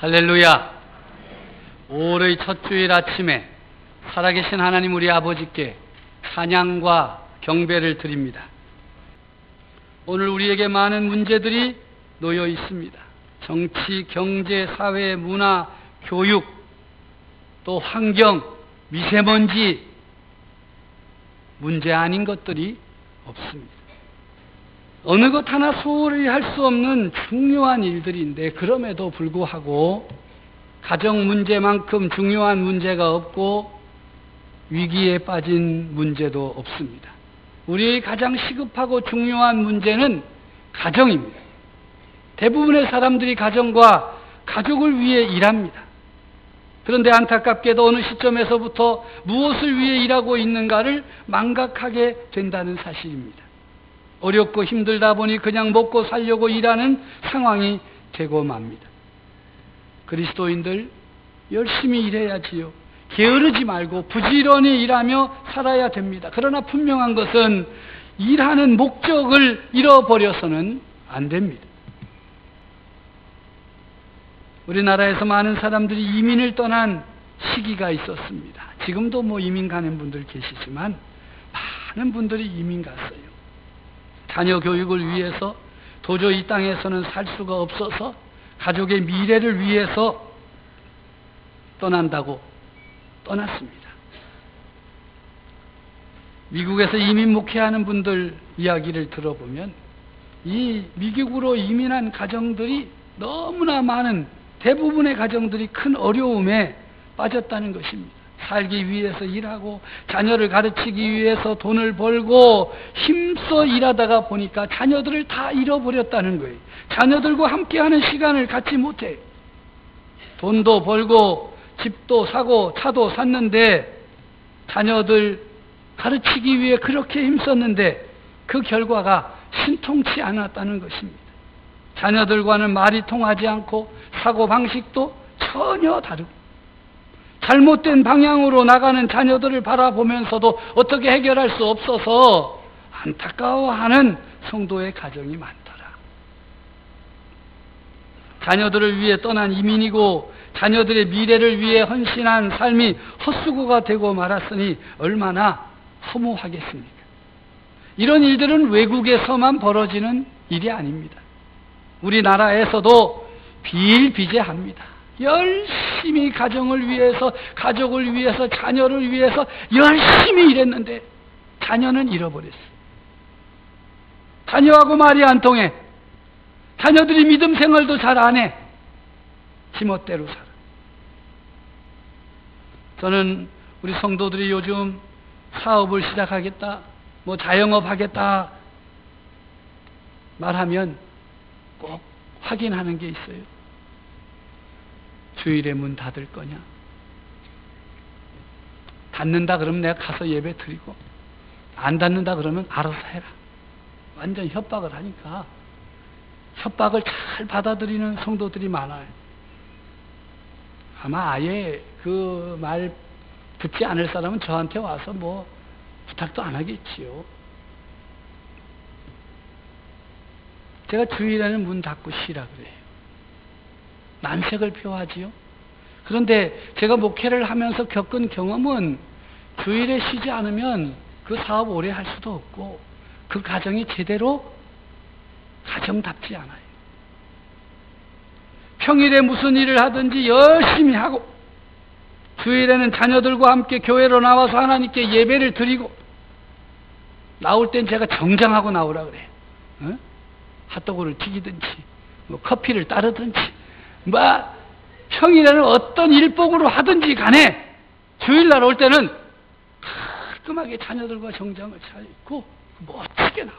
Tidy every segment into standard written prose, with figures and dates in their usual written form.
할렐루야. 5월의 첫 주일 아침에 살아계신 하나님 우리 아버지께 찬양과 경배를 드립니다. 오늘 우리에게 많은 문제들이 놓여 있습니다. 정치, 경제, 사회, 문화, 교육, 또 환경, 미세먼지, 문제 아닌 것들이 없습니다. 어느 것 하나 소홀히 할 수 없는 중요한 일들인데, 그럼에도 불구하고 가정 문제만큼 중요한 문제가 없고 위기에 빠진 문제도 없습니다. 우리의 가장 시급하고 중요한 문제는 가정입니다. 대부분의 사람들이 가정과 가족을 위해 일합니다. 그런데 안타깝게도 어느 시점에서부터 무엇을 위해 일하고 있는가를 망각하게 된다는 사실입니다. 어렵고 힘들다 보니 그냥 먹고 살려고 일하는 상황이 되고 맙니다. 그리스도인들 열심히 일해야지요. 게으르지 말고 부지런히 일하며 살아야 됩니다. 그러나 분명한 것은 일하는 목적을 잃어버려서는 안 됩니다. 우리나라에서 많은 사람들이 이민을 떠난 시기가 있었습니다. 지금도 이민 가는 분들 계시지만 많은 분들이 이민 갔어요. 자녀 교육을 위해서, 도저히 이 땅에서는 살 수가 없어서 가족의 미래를 위해서 떠난다고 떠났습니다. 미국에서 이민 목회하는 분들 이야기를 들어보면 이 미국으로 이민한 가정들이 너무나 많은, 대부분의 가정들이 큰 어려움에 빠졌다는 것입니다. 살기 위해서 일하고 자녀를 가르치기 위해서 돈을 벌고 힘써 일하다가 보니까 자녀들을 다 잃어버렸다는 거예요. 자녀들과 함께하는 시간을 갖지 못해. 돈도 벌고 집도 사고 차도 샀는데, 자녀들 가르치기 위해 그렇게 힘썼는데 그 결과가 신통치 않았다는 것입니다. 자녀들과는 말이 통하지 않고 사고방식도 전혀 다르고, 잘못된 방향으로 나가는 자녀들을 바라보면서도 어떻게 해결할 수 없어서 안타까워하는 성도의 가정이 많더라. 자녀들을 위해 떠난 이민이고 자녀들의 미래를 위해 헌신한 삶이 헛수고가 되고 말았으니 얼마나 허무하겠습니까? 이런 일들은 외국에서만 벌어지는 일이 아닙니다. 우리나라에서도 비일비재합니다. 열심히 가정을 위해서, 가족을 위해서, 자녀를 위해서 열심히 일했는데 자녀는 잃어버렸어요. 자녀하고 말이 안 통해. 자녀들이 믿음 생활도 잘 안 해. 지멋대로 살아. 저는 우리 성도들이 요즘 사업을 시작하겠다, 자영업 하겠다 말하면 꼭 확인하는 게 있어요. 주일에 문 닫을 거냐? 닫는다 그러면 내가 가서 예배 드리고, 안 닫는다 그러면 알아서 해라. 완전 협박을 하니까 협박을 잘 받아들이는 성도들이 많아요. 아마 아예 그 말 듣지 않을 사람은 저한테 와서 부탁도 안 하겠지요. 제가 주일에는 문 닫고 쉬라 그래요. 난색을 표하지요. 그런데 제가 목회를 하면서 겪은 경험은 주일에 쉬지 않으면 그 사업 오래 할 수도 없고 그 가정이 제대로 가정답지 않아요. 평일에 무슨 일을 하든지 열심히 하고 주일에는 자녀들과 함께 교회로 나와서 하나님께 예배를 드리고, 나올 땐 제가 정장하고 나오라 그래요. 핫도그를 튀기든지 커피를 따르든지 평일에는 어떤 일복으로 하든지 간에 주일날 올 때는 깔끔하게 자녀들과 정장을 잘 입고 멋지게 나와.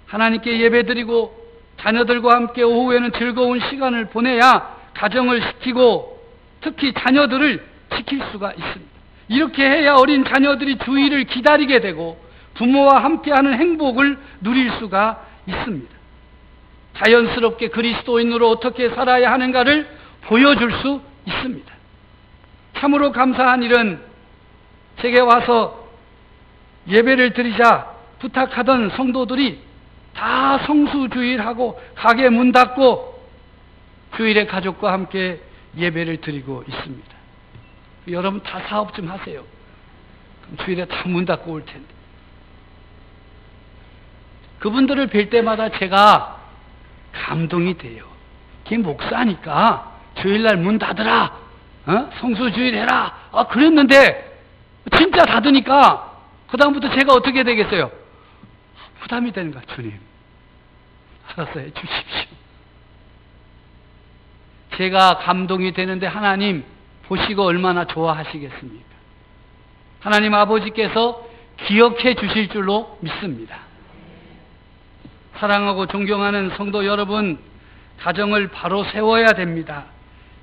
하나님께 예배드리고 자녀들과 함께 오후에는 즐거운 시간을 보내야 가정을 지키고 특히 자녀들을 지킬 수가 있습니다. 이렇게 해야 어린 자녀들이 주일을 기다리게 되고 부모와 함께하는 행복을 누릴 수가 있습니다. 자연스럽게 그리스도인으로 어떻게 살아야 하는가를 보여줄 수 있습니다. 참으로 감사한 일은 제게 와서 예배를 드리자 부탁하던 성도들이 다 성수주일하고 가게 문 닫고 주일에 가족과 함께 예배를 드리고 있습니다. 여러분 다 사업 좀 하세요. 그럼 주일에 다 문 닫고 올 텐데. 그분들을 뵐 때마다 제가 감동이 돼요. 걔 목사니까 주일날 문 닫으라, 성수주일 해라, 그랬는데 진짜 닫으니까 그 다음부터 제가 어떻게 되겠어요? 부담이 되는 거야. 주님, 알아서 해주십시오. 제가 감동이 되는데 하나님 보시고 얼마나 좋아하시겠습니까? 하나님 아버지께서 기억해 주실 줄로 믿습니다. 사랑하고 존경하는 성도 여러분, 가정을 바로 세워야 됩니다.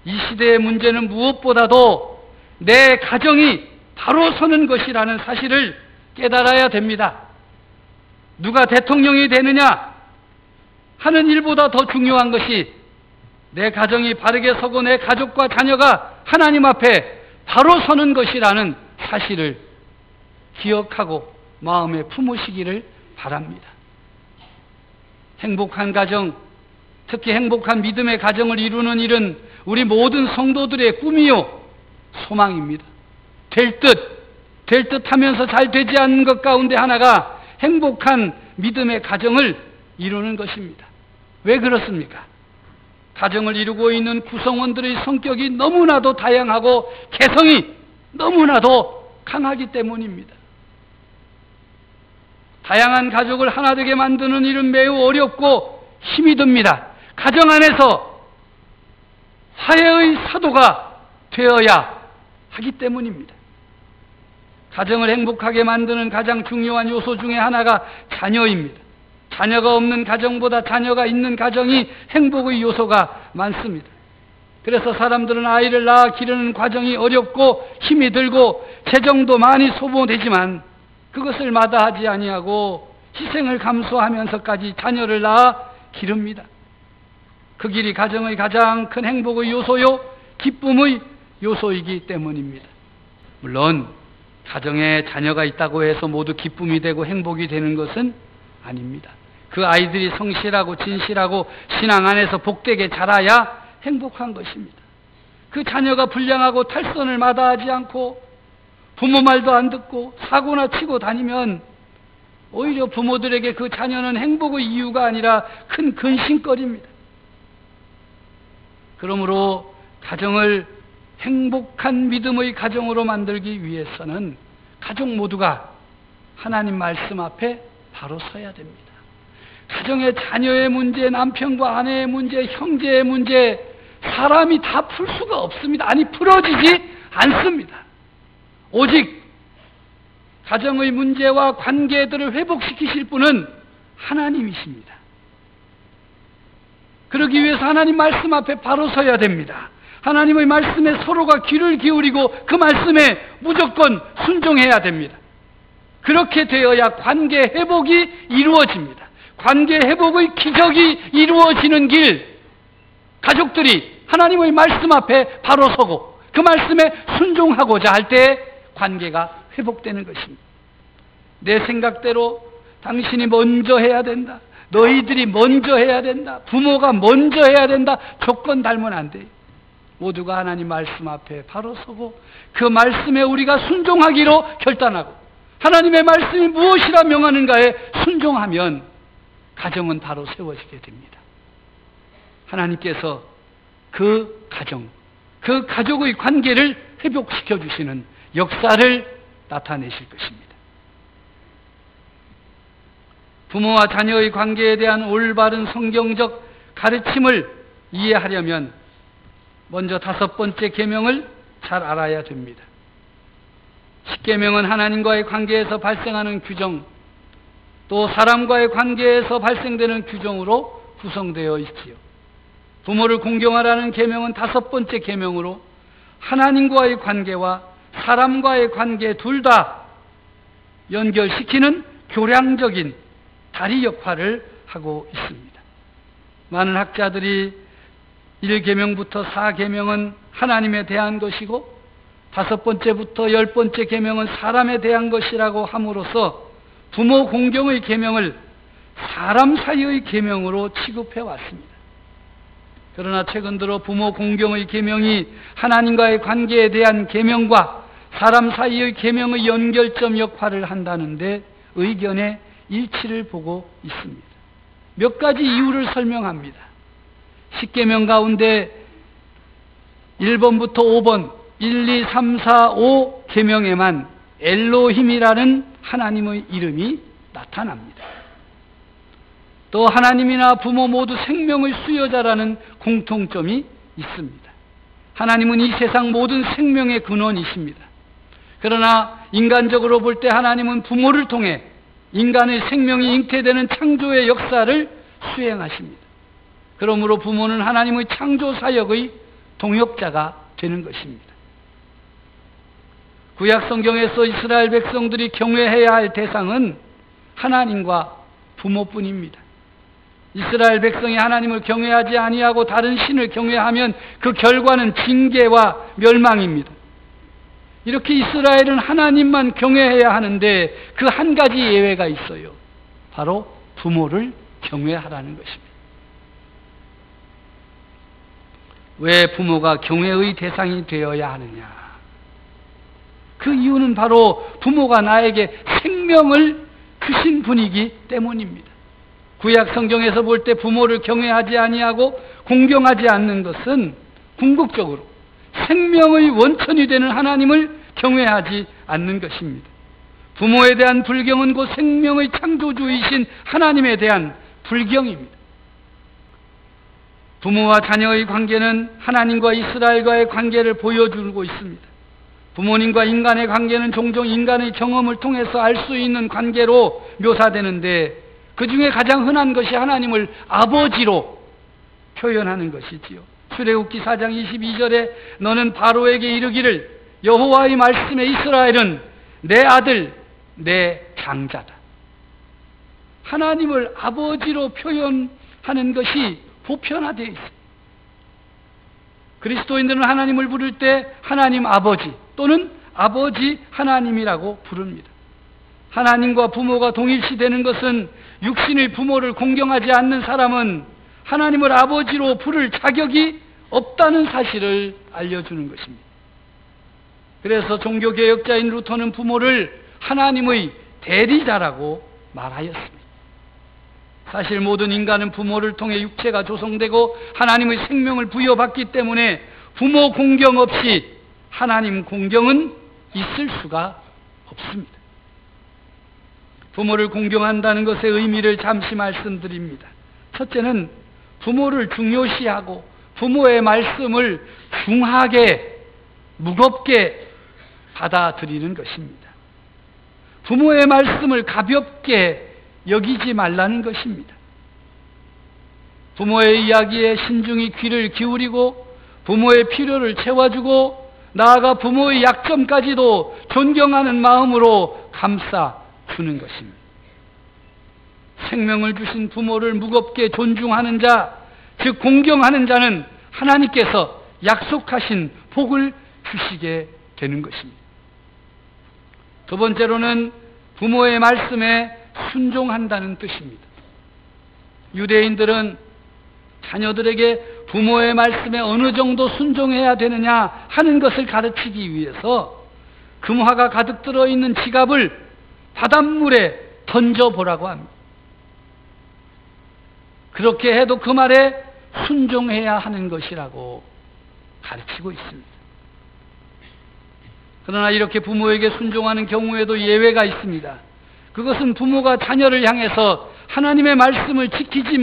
이 시대의 문제는 무엇보다도 내 가정이 바로 서는 것이라는 사실을 깨달아야 됩니다. 누가 대통령이 되느냐 하는 일보다 더 중요한 것이 내 가정이 바르게 서고 내 가족과 자녀가 하나님 앞에 바로 서는 것이라는 사실을 기억하고 마음에 품으시기를 바랍니다. 행복한 가정, 특히 행복한 믿음의 가정을 이루는 일은 우리 모든 성도들의 꿈이요 소망입니다. 될 듯 하면서 잘 되지 않는 것 가운데 하나가 행복한 믿음의 가정을 이루는 것입니다. 왜 그렇습니까? 가정을 이루고 있는 구성원들의 성격이 너무나도 다양하고 개성이 너무나도 강하기 때문입니다. 다양한 가족을 하나 되게 만드는 일은 매우 어렵고 힘이 듭니다. 가정 안에서 화해의 사도가 되어야 하기 때문입니다. 가정을 행복하게 만드는 가장 중요한 요소 중에 하나가 자녀입니다. 자녀가 없는 가정보다 자녀가 있는 가정이 행복의 요소가 많습니다. 그래서 사람들은 아이를 낳아 기르는 과정이 어렵고 힘이 들고 재정도 많이 소모되지만 그것을 마다하지 아니하고 희생을 감수하면서까지 자녀를 낳아 기릅니다. 그 길이 가정의 가장 큰 행복의 요소요 기쁨의 요소이기 때문입니다. 물론 가정에 자녀가 있다고 해서 모두 기쁨이 되고 행복이 되는 것은 아닙니다. 그 아이들이 성실하고 진실하고 신앙 안에서 복되게 자라야 행복한 것입니다. 그 자녀가 불량하고 탈선을 마다하지 않고 부모 말도 안 듣고 사고나 치고 다니면 오히려 부모들에게 그 자녀는 행복의 이유가 아니라 큰 근심거리입니다. 그러므로 가정을 행복한 믿음의 가정으로 만들기 위해서는 가족 모두가 하나님 말씀 앞에 바로 서야 됩니다. 가정의 자녀의 문제, 남편과 아내의 문제, 형제의 문제, 사람이 다 풀 수가 없습니다. 아니, 풀어지지 않습니다. 오직 가정의 문제와 관계들을 회복시키실 분은 하나님이십니다. 그러기 위해서 하나님 말씀 앞에 바로 서야 됩니다. 하나님의 말씀에 서로가 귀를 기울이고 그 말씀에 무조건 순종해야 됩니다. 그렇게 되어야 관계 회복이 이루어집니다. 관계 회복의 기적이 이루어지는 길, 가족들이 하나님의 말씀 앞에 바로 서고 그 말씀에 순종하고자 할 때 관계가 회복되는 것입니다. 내 생각대로 당신이 먼저 해야 된다, 너희들이 먼저 해야 된다, 부모가 먼저 해야 된다, 조건 달면 안 돼요. 모두가 하나님 말씀 앞에 바로 서고 그 말씀에 우리가 순종하기로 결단하고 하나님의 말씀이 무엇이라 명하는가에 순종하면 가정은 바로 세워지게 됩니다. 하나님께서 그 가정, 그 가족의 관계를 회복시켜 주시는 역사를 나타내실 것입니다. 부모와 자녀의 관계에 대한 올바른 성경적 가르침을 이해하려면 먼저 5번째 계명을 잘 알아야 됩니다. 10계명은 하나님과의 관계에서 발생하는 규정, 또 사람과의 관계에서 발생되는 규정으로 구성되어 있지요. 부모를 공경하라는 계명은 5번째 계명으로 하나님과의 관계와 사람과의 관계 둘 다 연결시키는 교량적인 다리 역할을 하고 있습니다. 많은 학자들이 1계명부터 4계명은 하나님에 대한 것이고 5번째부터 10번째 계명은 사람에 대한 것이라고 함으로써 부모 공경의 계명을 사람 사이의 계명으로 취급해 왔습니다. 그러나 최근 들어 부모 공경의 계명이 하나님과의 관계에 대한 계명과 사람 사이의 계명의 연결점 역할을 한다는데 의견의 일치를 보고 있습니다. 몇 가지 이유를 설명합니다. 10계명 가운데 1번부터 5번, 1, 2, 3, 4, 5 계명에만 엘로힘이라는 하나님의 이름이 나타납니다. 또 하나님이나 부모 모두 생명의 수여자라는 공통점이 있습니다. 하나님은 이 세상 모든 생명의 근원이십니다. 그러나 인간적으로 볼 때 하나님은 부모를 통해 인간의 생명이 잉태되는 창조의 역사를 수행하십니다. 그러므로 부모는 하나님의 창조 사역의 동역자가 되는 것입니다. 구약 성경에서 이스라엘 백성들이 경외해야 할 대상은 하나님과 부모뿐입니다. 이스라엘 백성이 하나님을 경외하지 아니하고 다른 신을 경외하면 그 결과는 징계와 멸망입니다. 이렇게 이스라엘은 하나님만 경외해야 하는데 그 한 가지 예외가 있어요. 바로 부모를 경외하라는 것입니다. 왜 부모가 경외의 대상이 되어야 하느냐? 그 이유는 바로 부모가 나에게 생명을 주신 분이기 때문입니다. 구약 성경에서 볼 때 부모를 경외하지 아니하고 공경하지 않는 것은 궁극적으로 생명의 원천이 되는 하나님을 경외하지 않는 것입니다. 부모에 대한 불경은 곧 생명의 창조주이신 하나님에 대한 불경입니다. 부모와 자녀의 관계는 하나님과 이스라엘과의 관계를 보여주고 있습니다. 부모님과 인간의 관계는 종종 인간의 경험을 통해서 알 수 있는 관계로 묘사되는데 그 중에 가장 흔한 것이 하나님을 아버지로 표현하는 것이지요. 출애굽기 4장 22절에 너는 바로에게 이르기를 여호와의 말씀에 이스라엘은 내 아들 내 장자다. 하나님을 아버지로 표현하는 것이 보편화되어 있습니다. 그리스도인들은 하나님을 부를 때 하나님 아버지 또는 아버지 하나님이라고 부릅니다. 하나님과 부모가 동일시되는 것은 육신의 부모를 공경하지 않는 사람은 하나님을 아버지로 부를 자격이 없다는 사실을 알려주는 것입니다. 그래서 종교개혁자인 루터는 부모를 하나님의 대리자라고 말하였습니다. 사실 모든 인간은 부모를 통해 육체가 조성되고 하나님의 생명을 부여받기 때문에 부모 공경 없이 하나님 공경은 있을 수가 없습니다. 부모를 공경한다는 것의 의미를 잠시 말씀드립니다. 첫째는 부모를 중요시하고 부모의 말씀을 중하게, 무겁게 받아들이는 것입니다. 부모의 말씀을 가볍게 여기지 말라는 것입니다. 부모의 이야기에 신중히 귀를 기울이고 부모의 필요를 채워주고 나아가 부모의 약점까지도 존경하는 마음으로 감싸주는 것입니다. 생명을 주신 부모를 무겁게 존중하는 자, 즉 공경하는 자는 하나님께서 약속하신 복을 주시게 되는 것입니다. 두 번째로는 부모의 말씀에 순종한다는 뜻입니다. 유대인들은 자녀들에게 부모의 말씀에 어느 정도 순종해야 되느냐 하는 것을 가르치기 위해서 금화가 가득 들어있는 지갑을 바닷물에 던져보라고 합니다. 그렇게 해도 그 말에 순종해야 하는 것이라고 가르치고 있습니다. 그러나 이렇게 부모에게 순종하는 경우에도 예외가 있습니다. 그것은 부모가 자녀를 향해서 하나님의 말씀을 지키지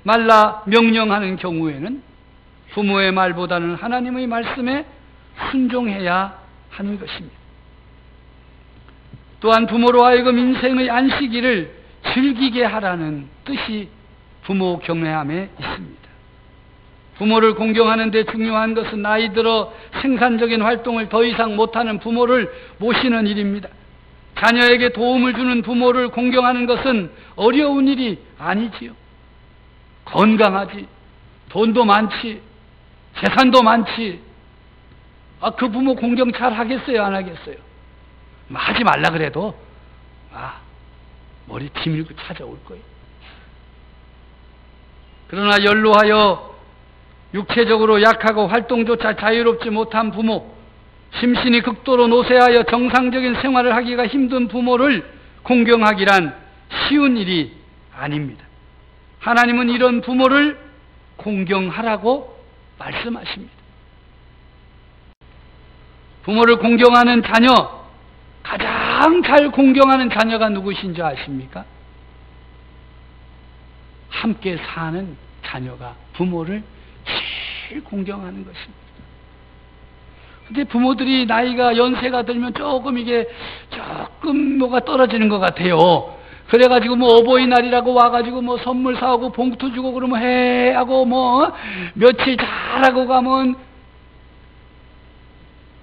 말라 명령하는 경우에는 부모의 말보다는 하나님의 말씀에 순종해야 하는 것입니다. 또한 부모로 하여금 인생의 안식일을 즐기게 하라는 뜻이 부모 경외함에 있습니다. 부모를 공경하는 데 중요한 것은 나이 들어 생산적인 활동을 더 이상 못하는 부모를 모시는 일입니다. 자녀에게 도움을 주는 부모를 공경하는 것은 어려운 일이 아니지요. 건강하지, 돈도 많지, 재산도 많지. 그 부모 공경 잘 하겠어요, 안 하겠어요? 하지 말라 그래도 머리 비밀고 찾아올 거예요. 그러나 연로하여 육체적으로 약하고 활동조차 자유롭지 못한 부모, 심신이 극도로 노쇠하여 정상적인 생활을 하기가 힘든 부모를 공경하기란 쉬운 일이 아닙니다. 하나님은 이런 부모를 공경하라고 말씀하십니다. 부모를 공경하는 자녀, 가장 잘 공경하는 자녀가 누구신지 아십니까? 함께 사는 자녀가 부모를 제일 공경하는 것입니다. 근데 부모들이 나이가 연세가 들면 조금 뭐가 떨어지는 것 같아요. 그래가지고 뭐 어버이날이라고 와가지고 뭐 선물 사오고 봉투 주고 그러면 해 하고 뭐 며칠 잘하고 가면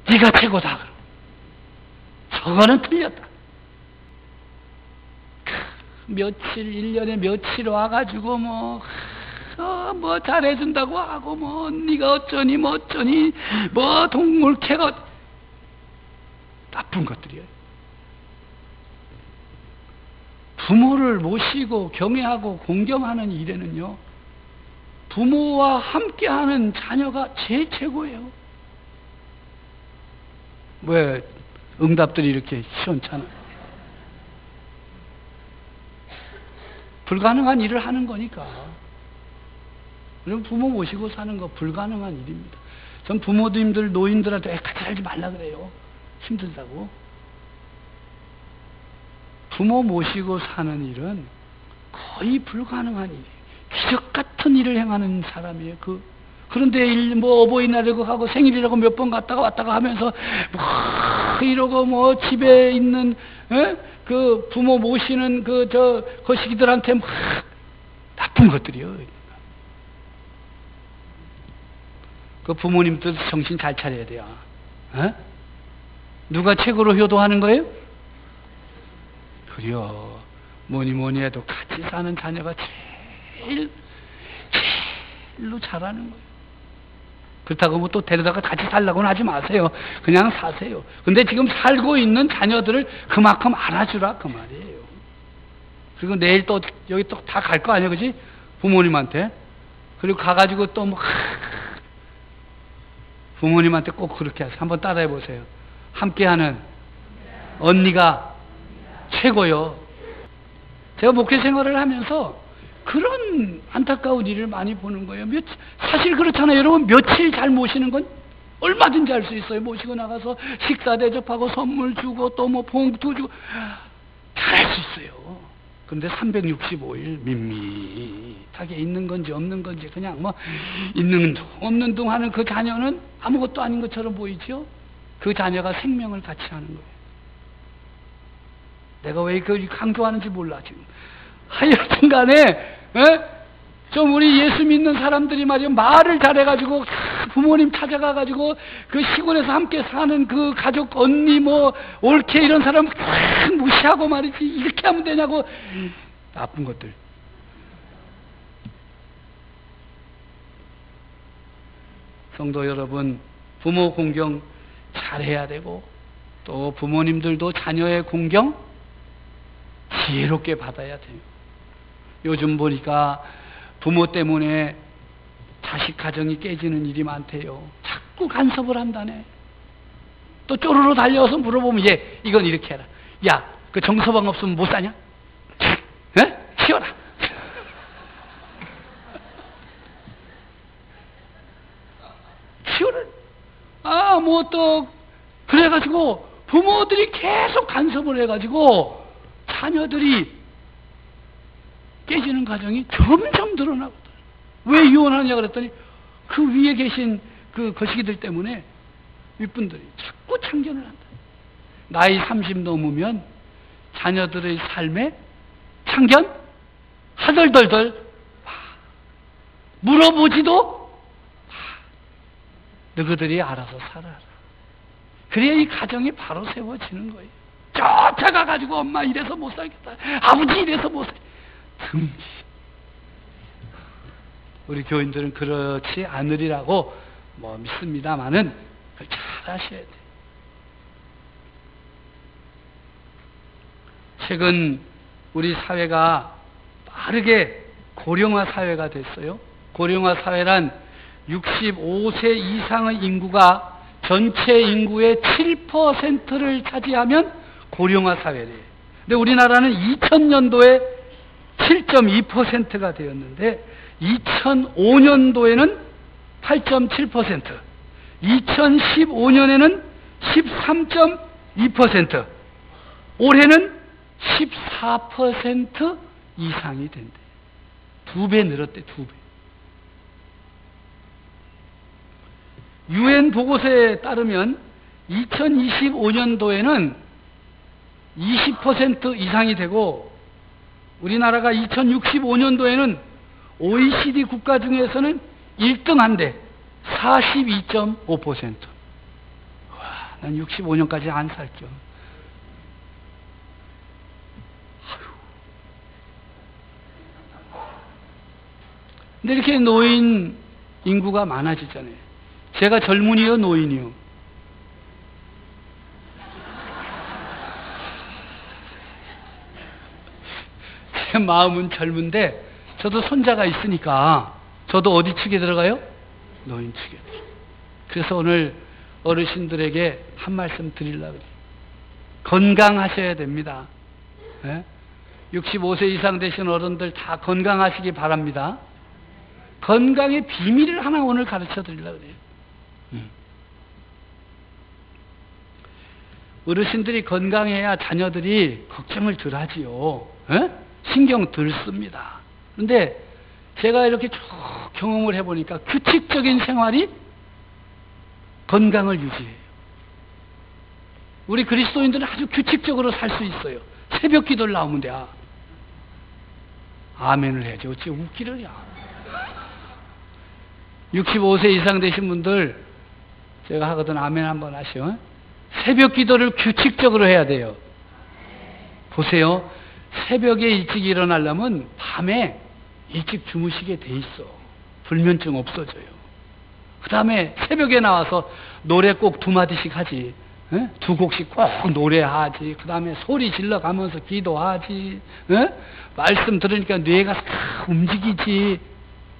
네가 최고다. 저거는 틀렸다. 며칠 1년에 며칠 와가지고 뭐 잘해준다고 하고 뭐 네가 어쩌니 뭐 어쩌니 뭐 동물 캐가 나쁜 것들이에요. 부모를 모시고 경외하고 공경하는 일에는요, 부모와 함께하는 자녀가 제일 최고예요. 왜 응답들이 이렇게 시원찮아? 불가능한 일을 하는 거니까. 그럼 부모 모시고 사는 거 불가능한 일입니다. 전 부모님들, 노인들한테 같이 살지 말라 그래요. 힘들다고. 부모 모시고 사는 일은 거의 불가능한 일이에요. 기적 같은 일을 행하는 사람이에요. 그런데 뭐 어버이날이라고 하고 생일이라고 몇 번 갔다가 왔다가 하면서 뭐 이러고 뭐 집에 있는 그 부모 모시는 거시기들한테 막 나쁜 것들이요. 그 부모님들 정신 잘 차려야 돼요. 누가 최고로 효도하는 거예요? 그래요. 뭐니 해도 같이 사는 자녀가 제일로 잘하는 거예요. 그렇다고 뭐 또 데려다가 같이 살라고는 하지 마세요. 그냥 사세요. 근데 지금 살고 있는 자녀들을 그만큼 알아주라 그 말이에요. 그리고 내일 또 여기 또 다 갈 거 아니에요, 그지? 부모님한테. 그리고 가가지고 또 뭐 부모님한테 꼭 그렇게 하세요. 한번 따라해 보세요. 함께하는 언니가 최고요. 제가 목회 생활을 하면서 그런 안타까운 일을 많이 보는 거예요. 사실 그렇잖아요. 여러분, 며칠 잘 모시는 건 얼마든지 할 수 있어요. 모시고 나가서 식사 대접하고 선물 주고 또 뭐 봉투 주고 잘할 수 있어요. 근데 365일 밋밋하게 있는 건지 없는 건지 그냥 뭐 있는 둥 없는 둥 하는 그 자녀는 아무것도 아닌 것처럼 보이죠? 그 자녀가 생명을 같이 하는 거예요. 내가 왜 그걸 강조하는지 몰라 지금. 하여튼 간에 좀 우리 예수 믿는 사람들이 말이야 말을 잘해가지고 부모님 찾아가가지고 그 시골에서 함께 사는 그 가족 언니 뭐 올케 이런 사람 무시하고 말이지 이렇게 하면 되냐고. 나쁜 것들. 성도 여러분, 부모 공경 잘해야 되고 또 부모님들도 자녀의 공경 지혜롭게 받아야 돼요. 요즘 보니까 부모 때문에 자식 가정이 깨지는 일이 많대요. 자꾸 간섭을 한다네. 또 쪼르르 달려서 물어보면 얘 이건 이렇게 해라. 야, 그 정서방 없으면 못 사냐? 치워라. 치워라. 뭐 또 그래가지고 부모들이 계속 간섭을 해가지고 자녀들이 깨지는 가정이 점점 늘어나거든. 왜 이혼하냐 그랬더니 그 위에 계신 그 거시기들 때문에 윗분들이 자꾸 참견을 한다. 나이 30 넘으면 자녀들의 삶에 참견 하덜덜덜 물어보지도 너희들이 알아서 살아라. 그래야 이 가정이 바로 세워지는 거예요. 쫓아가가지고 엄마 이래서 못 살겠다. 아버지 이래서 못 살겠다. 틈시. 우리 교인들은 그렇지 않으리라고 뭐 믿습니다만은 그걸 잘 하셔야 돼요. 최근 우리 사회가 빠르게 고령화 사회가 됐어요. 고령화 사회란 65세 이상의 인구가 전체 인구의 7%를 차지하면 고령화 사회래요. 근데 우리나라는 2000년도에 7.2%가 되었는데 2005년도에는 8.7%, 2015년에는 13.2%, 올해는 14% 이상이 된대. 2배 늘었대, 2배. UN 보고서에 따르면 2025년도에는 20% 이상이 되고 우리나라가 2065년도에는 OECD 국가 중에서는 1등한데 42.5%. 와, 난 65년까지 안 살게요. 근데 이렇게 노인 인구가 많아지잖아요. 제가 젊은이요, 노인이요? 제 마음은 젊은데 저도 손자가 있으니까 저도 어디 축에 들어가요? 노인 축에. 그래서 오늘 어르신들에게 한 말씀 드리려고 해요. 건강하셔야 됩니다. 네? 65세 이상 되신 어른들 다 건강하시기 바랍니다. 건강의 비밀을 하나 오늘 가르쳐 드리려고 그래요. 어르신들이 건강해야 자녀들이 걱정을 덜 하지요. 에? 신경 덜 씁니다. 그런데 제가 이렇게 쭉 경험을 해보니까 규칙적인 생활이 건강을 유지해요. 우리 그리스도인들은 아주 규칙적으로 살 수 있어요. 새벽 기도를 나오면 돼. 아멘을 해야지. 어찌 웃기려냐. 65세 이상 되신 분들 제가 하거든 아멘 한번 하시오. 새벽 기도를 규칙적으로 해야 돼요. 보세요. 새벽에 일찍 일어나려면 밤에 일찍 주무시게 돼 있어. 불면증 없어져요. 그 다음에 새벽에 나와서 노래 꼭 2마디씩 하지. 에? 2곡씩 꼭 노래하지. 그 다음에 소리 질러가면서 기도하지. 에? 말씀 들으니까 뇌가 싹 움직이지.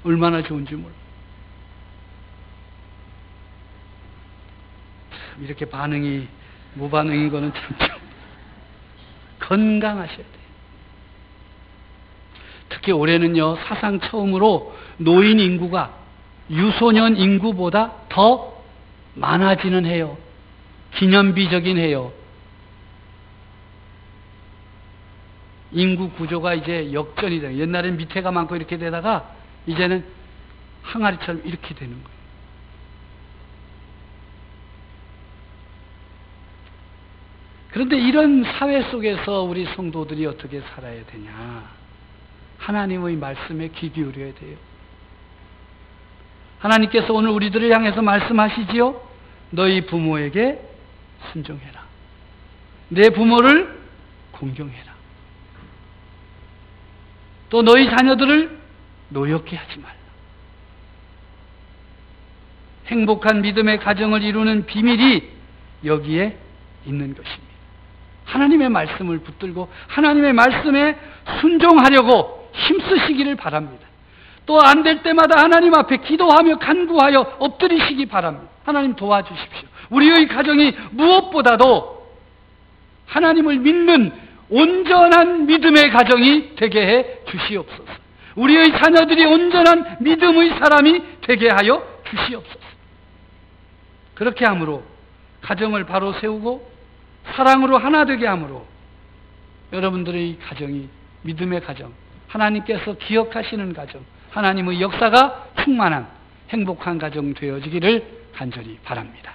얼마나 좋은지 몰라. 이렇게 반응이 무반응인 거는 참 건강하셔야 돼요. 특히 올해는요, 사상 처음으로 노인 인구가 유소년 인구보다 더 많아지는 해요. 기념비적인 해요. 인구 구조가 이제 역전이 돼요. 옛날엔 밑에가 많고 이렇게 되다가 이제는 항아리처럼 이렇게 되는 거예요. 그런데 이런 사회 속에서 우리 성도들이 어떻게 살아야 되냐? 하나님의 말씀에 귀 기울여야 돼요. 하나님께서 오늘 우리들을 향해서 말씀하시지요? 너희 부모에게 순종해라. 내 부모를 공경해라. 또 너희 자녀들을 노엽게 하지 말라. 행복한 믿음의 가정을 이루는 비밀이 여기에 있는 것입니다. 하나님의 말씀을 붙들고 하나님의 말씀에 순종하려고 힘쓰시기를 바랍니다. 또 안 될 때마다 하나님 앞에 기도하며 간구하여 엎드리시기 바랍니다. 하나님 도와주십시오. 우리의 가정이 무엇보다도 하나님을 믿는 온전한 믿음의 가정이 되게 해 주시옵소서. 우리의 자녀들이 온전한 믿음의 사람이 되게 하여 주시옵소서. 그렇게 함으로 가정을 바로 세우고 사랑으로 하나 되게 함으로 여러분들의 가정이 믿음의 가정, 하나님께서 기억하시는 가정, 하나님의 역사가 충만한 행복한 가정 되어지기를 간절히 바랍니다.